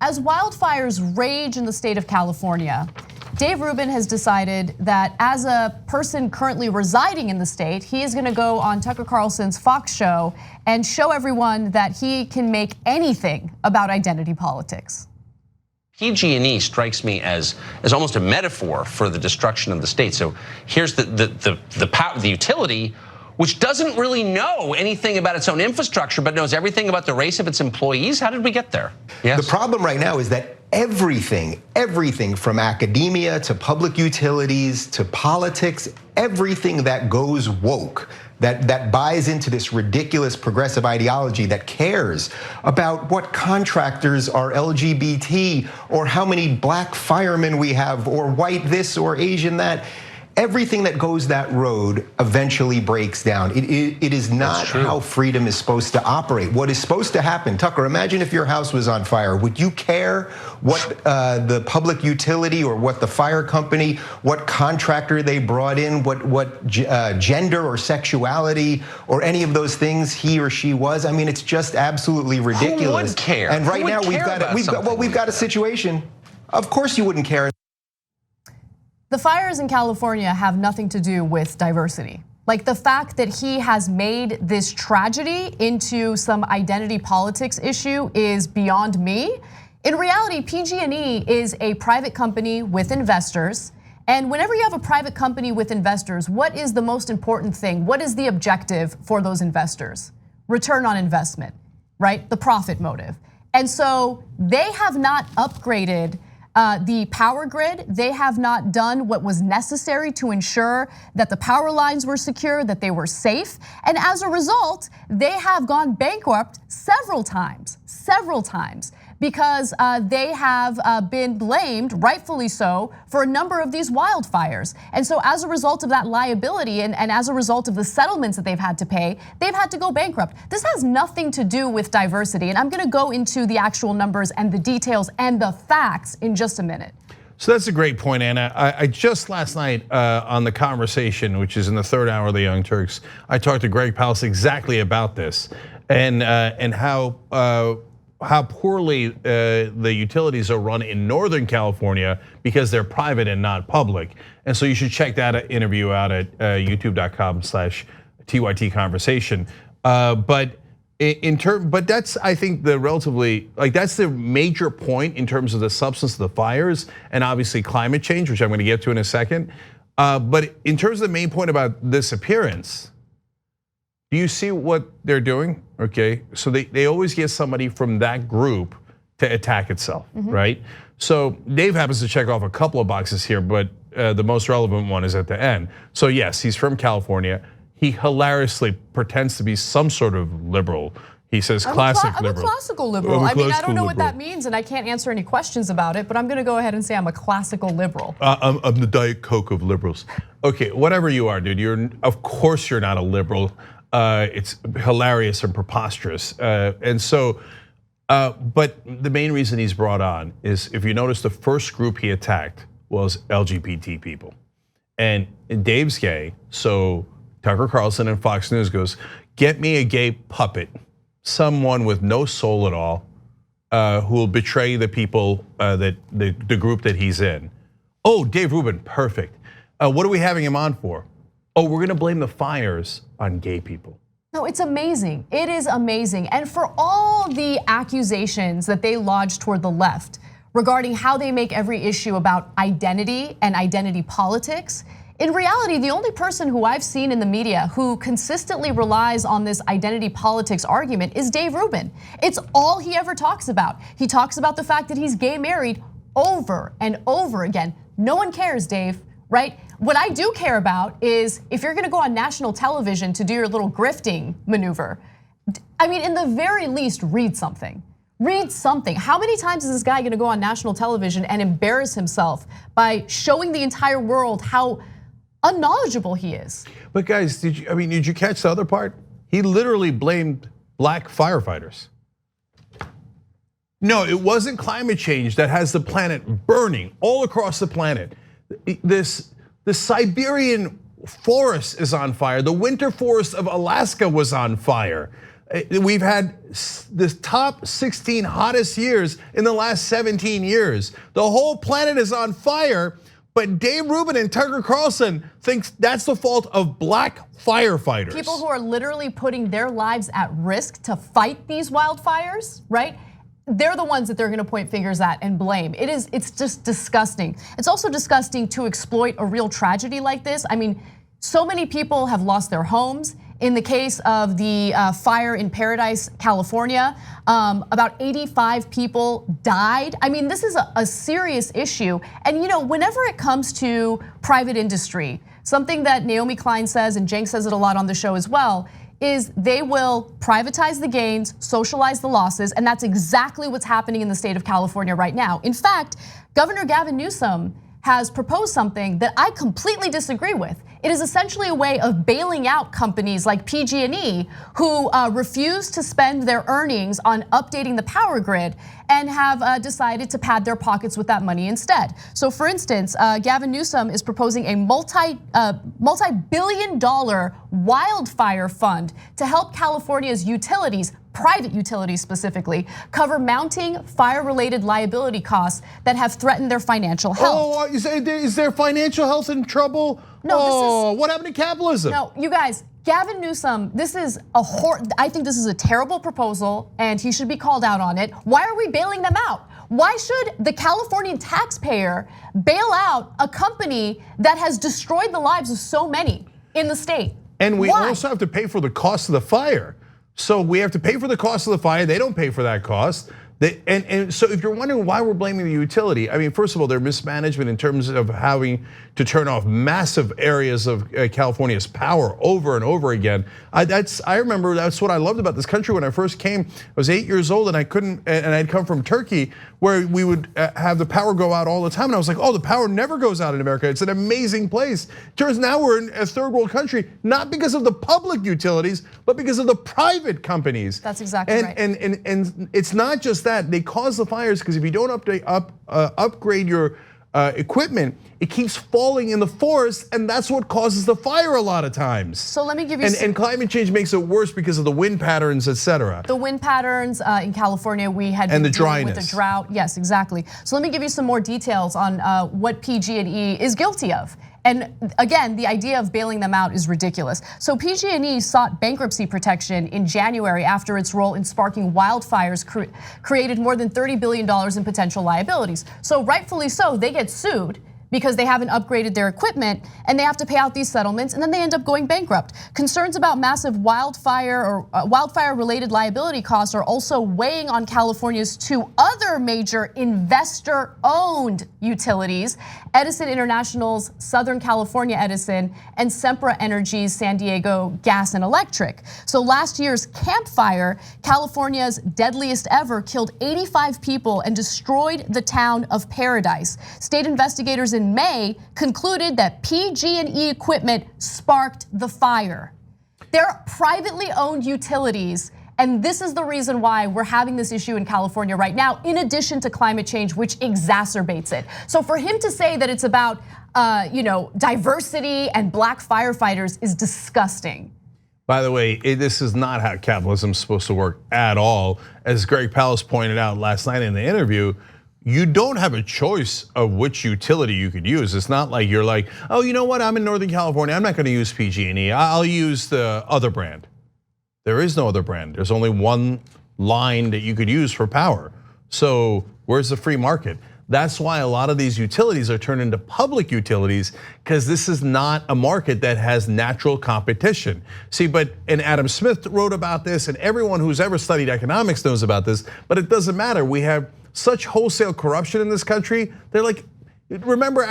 As wildfires rage in the state of California, Dave Rubin has decided that as a person currently residing in the state, he is going to go on Tucker Carlson's Fox show and show everyone that he can make anything about identity politics. PG&E strikes me as almost a metaphor for the destruction of the state. So here's the utility, which doesn't really know anything about its own infrastructure, but knows everything about the race of its employees. How did we get there? Yes. The problem right now is that everything from academia to public utilities to politics, everything that goes woke, that buys into this ridiculous progressive ideology that cares about what contractors are LGBT or how many black firemen we have or white this or Asian that. Everything that goes that road eventually breaks down. It is not how freedom is supposed to operate. What is supposed to happen, Tucker, imagine if your house was on fire. Would you care what the public utility or what the fire company, what contractor they brought in, what gender or sexuality or any of those things he or she was? I mean, it's just absolutely ridiculous. Who would care? And right now we've got a situation. Of course you wouldn't care. The fires in California have nothing to do with diversity. Like the fact that he has made this tragedy into some identity politics issue is beyond me. In reality, PG&E is a private company with investors. And whenever you have a private company with investors, what is the most important thing? What is the objective for those investors? Return on investment, right? The profit motive. And so they have not upgraded the power grid. They have not done what was necessary to ensure that the power lines were secure, that they were safe. And as a result, they have gone bankrupt several times, because they have been blamed, rightfully so, for a number of these wildfires. And so as a result of that liability and as a result of the settlements that they've had to pay, they've had to go bankrupt. This has nothing to do with diversity. And I'm gonna go into the actual numbers and the details and the facts in just a minute. So that's a great point, Anna. I just last night on The Conversation, which is in the third hour of the Young Turks, I talked to Greg Palast exactly about this and how poorly the utilities are run in Northern California because they're private and not public. And so you should check that interview out at youtube.com/TYT conversation. But that's, I think, that's the major point in terms of the substance of the fires and obviously climate change, which I'm gonna get to in a second. But in terms of the main point about this appearance, do you see what they're doing? Okay, so they always get somebody from that group to attack itself, right? So Dave happens to check off a couple of boxes here, but the most relevant one is at the end. So yes, he's from California. He hilariously pretends to be some sort of liberal. He says classic liberal. I'm a classical liberal. I mean, I don't know what that means and I can't answer any questions about it, but I'm gonna go ahead and say I'm a classical liberal. I'm the Diet Coke of liberals. Okay, whatever you are, dude, of course you're not a liberal. It's hilarious and preposterous. And so, but the main reason he's brought on is, if you notice, the first group he attacked was LGBT people. And Dave's gay, so Tucker Carlson and Fox News goes, get me a gay puppet, someone with no soul at all, who will betray the people, that the group that he's in. Oh, Dave Rubin, perfect. What are we having him on for? Oh, we're gonna blame the fires on gay people. No, it's amazing. It is amazing. And for all the accusations that they lodge toward the left regarding how they make every issue about identity and identity politics, in reality, the only person who I've seen in the media who consistently relies on this identity politics argument is Dave Rubin. It's all he ever talks about. He talks about the fact that he's gay married over and over again. No one cares, Dave, right? What I do care about is if you're gonna go on national television to do your little grifting maneuver, I mean, in the very least, read something. Read something. How many times is this guy gonna go on national television and embarrass himself by showing the entire world how unknowledgeable he is? But guys, did you catch the other part? He literally blamed black firefighters. No, it wasn't climate change that has the planet burning all across the planet. The Siberian forest is on fire. The winter forest of Alaska was on fire. We've had the top 16 hottest years in the last 17 years. The whole planet is on fire, but Dave Rubin and Tucker Carlson thinks that's the fault of black firefighters. People who are literally putting their lives at risk to fight these wildfires, right? They're the ones that they're gonna point fingers at and blame. It's just disgusting. It's also disgusting to exploit a real tragedy like this. I mean, so many people have lost their homes. In the case of the fire in Paradise, California, about 85 people died. I mean, this is a serious issue. And whenever it comes to private industry, something that Naomi Klein says, and Cenk says it a lot on the show as well, is they will privatize the gains, socialize the losses, and that's exactly what's happening in the state of California right now. In fact, Governor Gavin Newsom has proposed something that I completely disagree with. It is essentially a way of bailing out companies like PG&E who refuse to spend their earnings on updating the power grid and have decided to pad their pockets with that money instead. So for instance, Gavin Newsom is proposing a multi-billion-dollar wildfire fund to help California's utilities, private utilities specifically, cover mounting fire-related liability costs that have threatened their financial health. Oh, is their financial health in trouble? No, what happened to capitalism? No, you guys, Gavin Newsom, I think this is a terrible proposal and he should be called out on it. Why are we bailing them out? Why should the Californian taxpayer bail out a company that has destroyed the lives of so many in the state? And we also have to pay for the cost of the fire. So we have to pay for the cost of the fire. They don't pay for that cost. And so if you're wondering why we're blaming the utility, I mean, first of all, their mismanagement in terms of having to turn off massive areas of California's power over and over again. I remember that's what I loved about this country when I first came. I was 8 years old and I'd come from Turkey where we would have the power go out all the time. And I was like, oh, the power never goes out in America. It's an amazing place. Turns now we're in a third world country, not because of the public utilities, but because of the private companies. That's exactly right. And it's not just that, they cause the fires because if you don't upgrade your equipment, it keeps falling in the forest, and that's what causes the fire a lot of times. So let me give you and climate change makes it worse because of the wind patterns, etc. The wind patterns in California, we had and been the dealing dryness. with the drought. Yes, exactly. So let me give you some more details on what PG&E is guilty of. And again, the idea of bailing them out is ridiculous. So PG&E sought bankruptcy protection in January after its role in sparking wildfires created more than $30 billion in potential liabilities. So rightfully so, they get sued because they haven't upgraded their equipment and they have to pay out these settlements and then they end up going bankrupt. Concerns about massive wildfire related liability costs are also weighing on California's two other major investor-owned utilities, Edison International's Southern California Edison and Sempra Energy's San Diego Gas and Electric. So last year's Camp Fire, California's deadliest ever, killed 85 people and destroyed the town of Paradise. State investigators in May concluded that PG&E equipment sparked the fire. They're privately owned utilities, and this is the reason why we're having this issue in California right now, in addition to climate change, which exacerbates it. So for him to say that it's about diversity and black firefighters is disgusting. By the way, this is not how capitalism is supposed to work at all. As Greg Palast pointed out last night in the interview, you don't have a choice of which utility you could use. It's not like you're like, oh, you know what? I'm in Northern California. I'm not going to use PG&E. I'll use the other brand. There is no other brand. There's only one line that you could use for power. So where's the free market? That's why a lot of these utilities are turned into public utilities, because this is not a market that has natural competition. See, and Adam Smith wrote about this, and everyone who's ever studied economics knows about this, but it doesn't matter. We have such wholesale corruption in this country. They're like, remember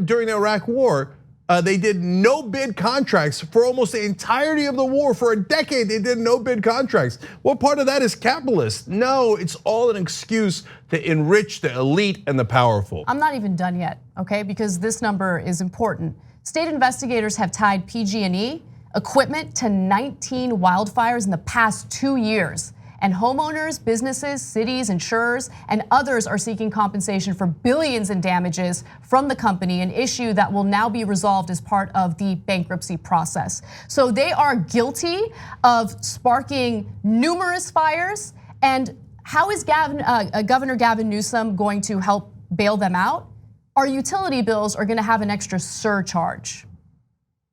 during the Iraq War, they did no bid contracts for almost the entirety of the war. For a decade, they did no bid contracts. What part of that is capitalist? No, it's all an excuse to enrich the elite and the powerful. I'm not even done yet, okay? Because this number is important. State investigators have tied PG&E equipment to 19 wildfires in the past 2 years. And homeowners, businesses, cities, insurers, and others are seeking compensation for billions in damages from the company, an issue that will now be resolved as part of the bankruptcy process. So they are guilty of sparking numerous fires. And how is Governor Gavin Newsom going to help bail them out? Our utility bills are gonna have an extra surcharge,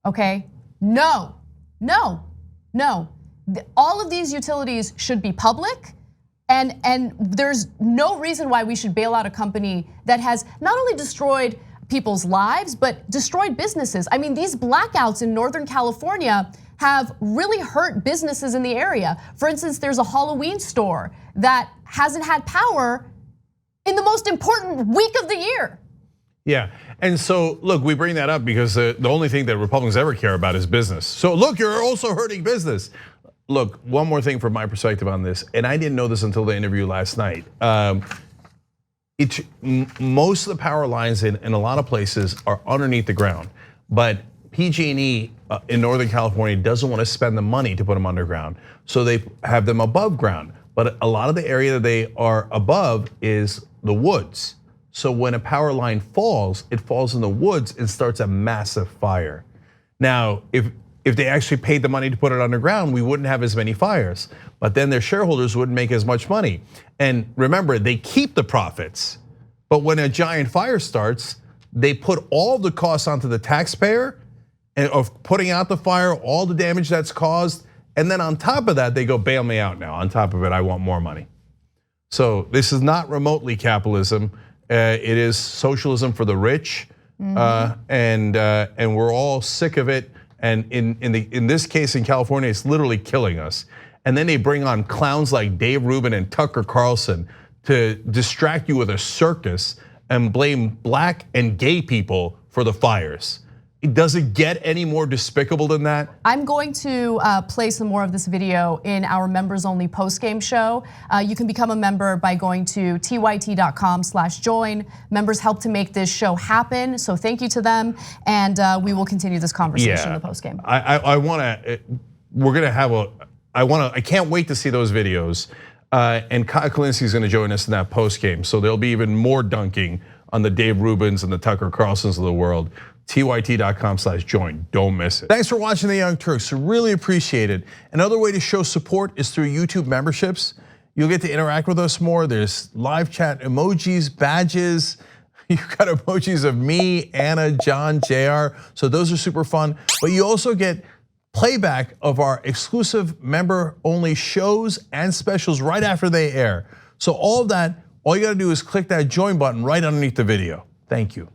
okay? No. All of these utilities should be public, and there's no reason why we should bail out a company that has not only destroyed people's lives, but destroyed businesses. I mean, these blackouts in Northern California have really hurt businesses in the area. For instance, there's a Halloween store that hasn't had power in the most important week of the year. Yeah, and so look, we bring that up because the only thing that Republicans ever care about is business. So look, you're also hurting business. Look, one more thing from my perspective on this, and I didn't know this until the interview last night. Most of the power lines in a lot of places are underneath the ground, but PG&E in Northern California doesn't want to spend the money to put them underground, so they have them above ground. But a lot of the area that they are above is the woods. So when a power line falls, it falls in the woods and starts a massive fire. Now, if they actually paid the money to put it underground, we wouldn't have as many fires. But then their shareholders wouldn't make as much money. And remember, they keep the profits. But when a giant fire starts, they put all the costs onto the taxpayer and of putting out the fire, all the damage that's caused. And then on top of that, they go, bail me out now. On top of it, I want more money. So this is not remotely capitalism. It is socialism for the rich, and we're all sick of it. And in this case in California, it's literally killing us. And then they bring on clowns like Dave Rubin and Tucker Carlson to distract you with a circus and blame black and gay people for the fires. Does it get any more despicable than that? I'm going to play some more of this video in our members only post-game show. You can become a member by going to tyt.com/join. Members help to make this show happen, so thank you to them, and we will continue this conversation in the post-game. I can't wait to see those videos. And Kyle Kalinske is going to join us in that post-game, so there'll be even more dunking on the Dave Rubins and the Tucker Carlsons of the world. tyt.com/join, don't miss it. Thanks for watching The Young Turks, really appreciate it. Another way to show support is through YouTube memberships. You'll get to interact with us more. There's live chat emojis, badges. You've got emojis of me, Anna, John, JR, so those are super fun. But you also get playback of our exclusive member only shows and specials right after they air. So all of that, all you gotta do is click that join button right underneath the video. Thank you.